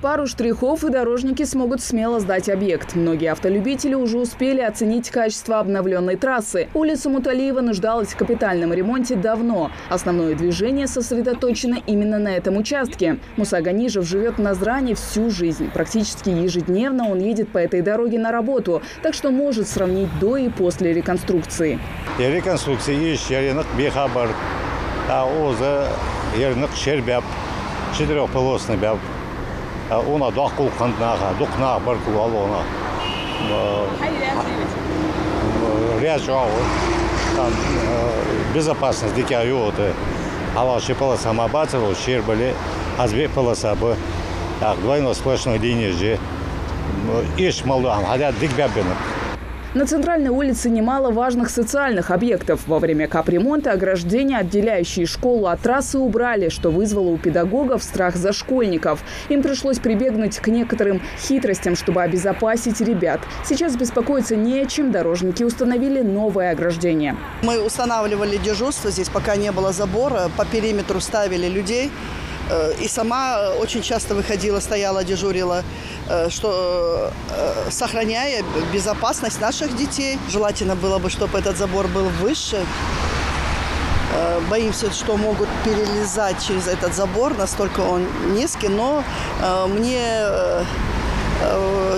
Пару штрихов и дорожники смогут смело сдать объект. Многие автолюбители уже успели оценить качество обновленной трассы. Улица Муталиева нуждалась в капитальном ремонте давно. Основное движение сосредоточено именно на этом участке. Муса Ганижев живет в Назране всю жизнь. Практически ежедневно он едет по этой дороге на работу, так что может сравнить до и после реконструкции. Реконструкция четырехполосный бяб. Она духна баркуалона. Безопасность дикаюты. Алаши полоса мабацева, щербали, азбе полоса бы. Так, двойно сплошной линии. Иш малуам, хотя дикбябинок. На центральной улице немало важных социальных объектов. Во время капремонта ограждения, отделяющие школу от трассы, убрали, что вызвало у педагогов страх за школьников. Им пришлось прибегнуть к некоторым хитростям, чтобы обезопасить ребят. Сейчас беспокоиться не о чем. Дорожники установили новое ограждение. Мы устанавливали дежурство здесь, пока не было забора. По периметру ставили людей. И сама очень часто выходила, стояла, дежурила, что сохраняя безопасность наших детей. Желательно было бы, чтобы этот забор был выше. Боимся, что могут перелезать через этот забор, настолько он низкий. Но мне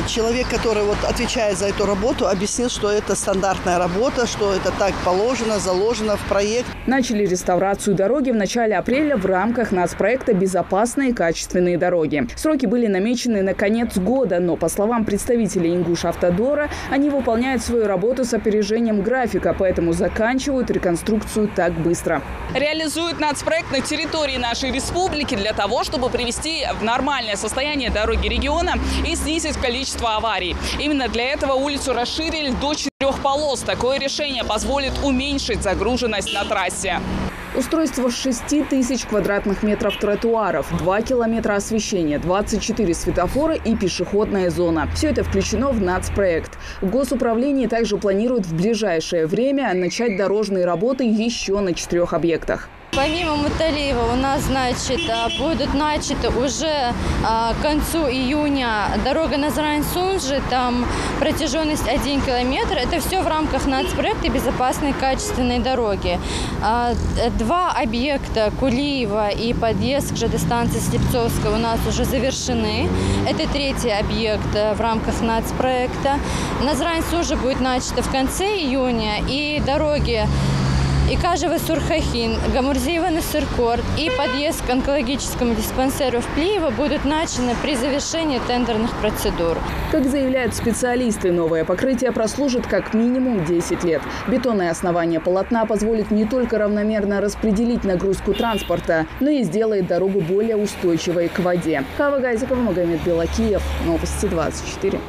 человек, который отвечает за эту работу, объяснил, что это стандартная работа, что это так положено, заложено в проект. Начали реставрацию дороги в начале апреля в рамках нацпроекта «Безопасные и качественные дороги». Сроки были намечены на конец года, но, по словам представителей Ингушавтодора, они выполняют свою работу с опережением графика, поэтому заканчивают реконструкцию так быстро. Реализуют нацпроект на территории нашей республики для того, чтобы привести в нормальное состояние дороги региона и снизить количество аварий. Именно для этого улицу расширили до 4 полос. Такое решение позволит уменьшить загруженность на трассе. Устройство 6000 квадратных метров тротуаров, 2 километра освещения, 24 светофора и пешеходная зона. Все это включено в нацпроект. В госуправлении также планируют в ближайшее время начать дорожные работы еще на 4 объектах. Помимо Муталиева у нас, будут начаты уже к концу июня дорога Назрань-Сунжи, там протяженность 1 километр. Это все в рамках нацпроекта безопасной качественной дороги. 2 объекта Кулиева и подъезд к ЖД-станции Слепцовской у нас уже завершены. Это 3-й объект в рамках нацпроекта. Назрань-Сунжи будет начата в конце июня, и дороги Икажево-Сурхахин, Гамурзиева-Насыркорт и подъезд к онкологическому диспансеру в Плиево будут начаты при завершении тендерных процедур. Как заявляют специалисты, новое покрытие прослужит как минимум 10 лет. Бетонное основание полотна позволит не только равномерно распределить нагрузку транспорта, но и сделает дорогу более устойчивой к воде. Кава Газикова, Магомед Белакиев. Новости 24.